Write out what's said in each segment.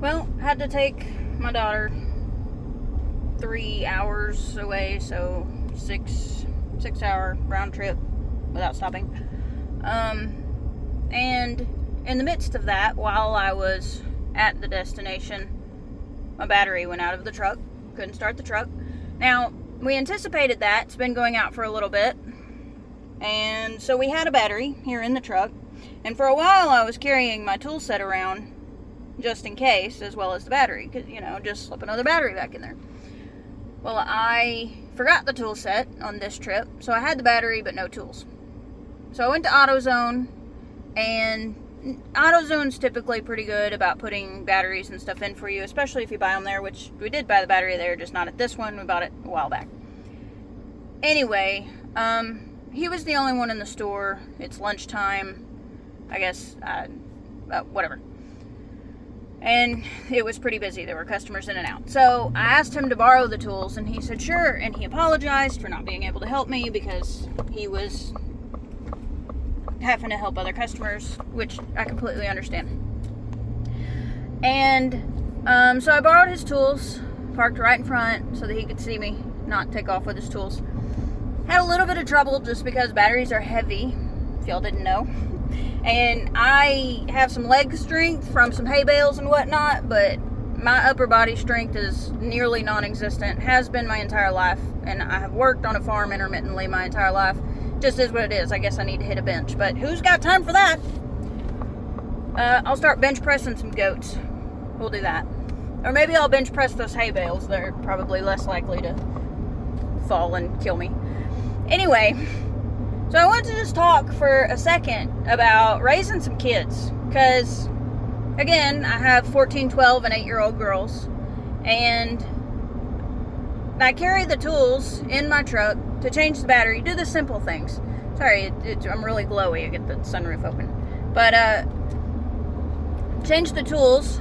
Well, had to take my daughter 3 hours away, so 6 hour round trip without stopping. And in the midst of that, while I was at the destination, my battery went out of the truck. Couldn't start the truck. Now, we anticipated that. It's been going out for a little bit. And so we had a battery here in the truck. And for a while I was carrying my tool set around just in case, as well as the battery. Because, just slip another battery back in there. Well, I forgot the tool set on this trip. So I had the battery but no tools. So I went to AutoZone. And AutoZone's typically pretty good about putting batteries and stuff in for you, especially if you buy them there, which we did buy the battery there, just not at this one. We bought it a while back. Anyway, he was the only one in the store. It's lunchtime, I guess, whatever. And it was pretty busy. There were customers in and out. So I asked him to borrow the tools, and he said sure, and he apologized for not being able to help me because he was having to help other customers, which I completely understand. And so I borrowed his tools, parked right in front so that he could see me not take off with his tools. Had a little bit of trouble just because batteries are heavy, if y'all didn't know. And I have some leg strength from some hay bales and whatnot, but my upper body strength is nearly non-existent, has been my entire life, and I have worked on a farm intermittently my entire life. Just is what it is. I guess I need to hit a bench, but who's got time for that? I'll start bench pressing some goats. We'll do that. Or maybe I'll bench press those hay bales. They're probably less likely to fall and kill me. Anyway, so I wanted to just talk for a second about raising some kids. Because, again, I have 14, 12, and 8-year-old girls. And I carry the tools in my truck to change the battery, do the simple things. Sorry, I'm really glowy. I get the sunroof open. But, change the tools,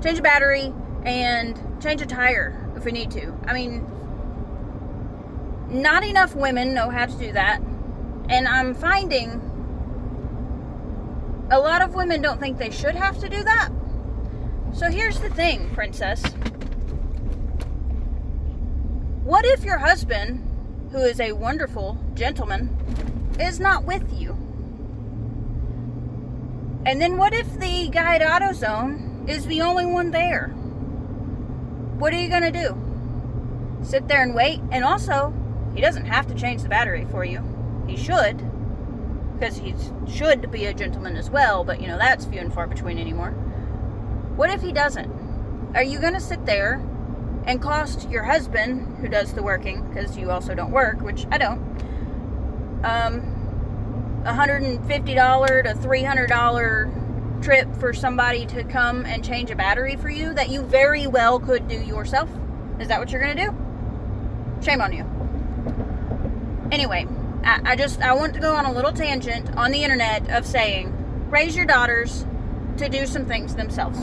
change a battery, and change a tire if we need to. I mean, not enough women know how to do that. And I'm finding a lot of women don't think they should have to do that. So here's the thing, princess. What if your husband, who is a wonderful gentleman, is not with you? And then what if the guy at AutoZone is the only one there? What are you going to do? Sit there and wait? And also, he doesn't have to change the battery for you. He should, because he should be a gentleman as well, but that's few and far between anymore. What if he doesn't? Are you going to sit there and cost your husband, who does the working, because you also don't work, which I don't, $150 to $300 trip for somebody to come and change a battery for you that you very well could do yourself? Is that what you're going to do? Shame on you. Anyway, I want to go on a little tangent on the internet of saying, raise your daughters to do some things themselves.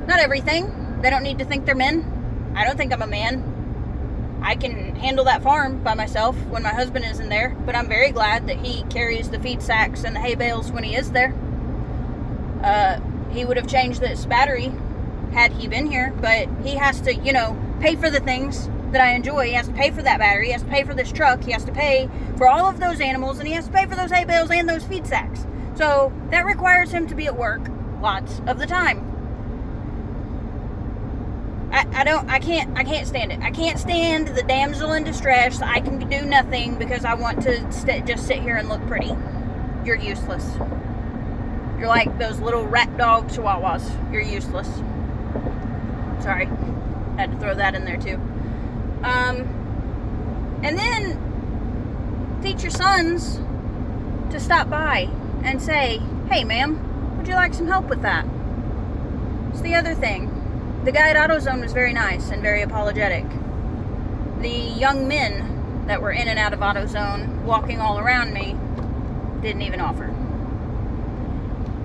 Not everything. They don't need to think they're men. I don't think I'm a man. I can handle that farm by myself when my husband isn't there, but I'm very glad that he carries the feed sacks and the hay bales when he is there. He would have changed this battery had he been here, but he has to, pay for the things that I enjoy. He has to pay for that battery, he has to pay for this truck, he has to pay for all of those animals, and he has to pay for those hay bales and those feed sacks. So that requires him to be at work lots of the time. I can't stand it. I can't stand the damsel in distress. I can do nothing because I want to just sit here and look pretty. You're useless. You're like those little rat dog chihuahuas. You're useless. Sorry. Had to throw that in there too. And then teach your sons to stop by and say, hey ma'am, would you like some help with that? It's the other thing. The guy at AutoZone was very nice and very apologetic. The young men that were in and out of AutoZone, walking all around me, didn't even offer.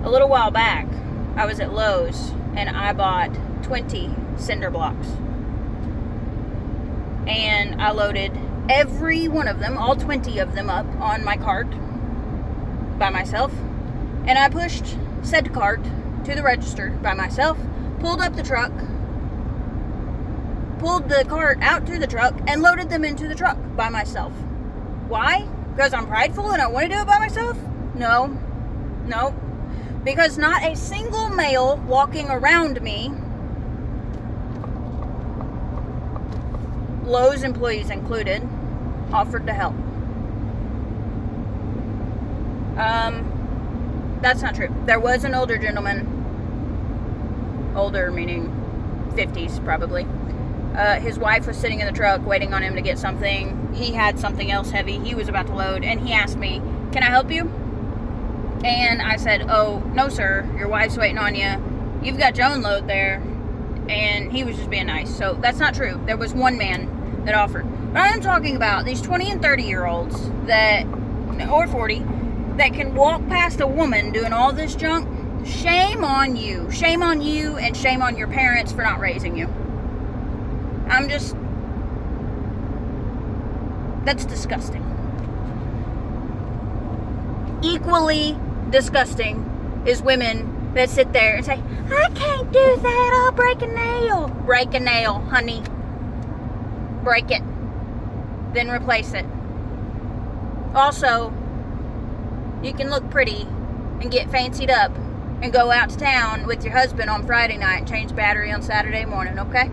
A little while back, I was at Lowe's and I bought 20 cinder blocks. And I loaded every one of them, all 20 of them, up on my cart by myself. And I pushed said cart to the register by myself, pulled up the truck, pulled the cart out to the truck, and loaded them into the truck by myself. Why? Because I'm prideful and I want to do it by myself? No. Because not a single male walking around me, Lowe's employees included, offered to help. That's not true. There was an older gentleman, older meaning 50s probably. His wife was sitting in the truck waiting on him to get something. He had something else heavy he was about to load, and he asked me, "Can I help you?" And I said, "Oh, no sir, your wife's waiting on you. You've got your own load there." And he was just being nice. So that's not true. There was one man that offered. But I am talking about these 20 and 30 year olds that, or 40, that can walk past a woman doing all this junk. Shame on you. Shame on you, and shame on your parents for not raising you. That's disgusting. Equally disgusting is women that sit there and say, "I can't do that, I'll break a nail." Break a nail, honey. Break it. Then replace it. Also, you can look pretty and get fancied up and go out to town with your husband on Friday night and change battery on Saturday morning, okay?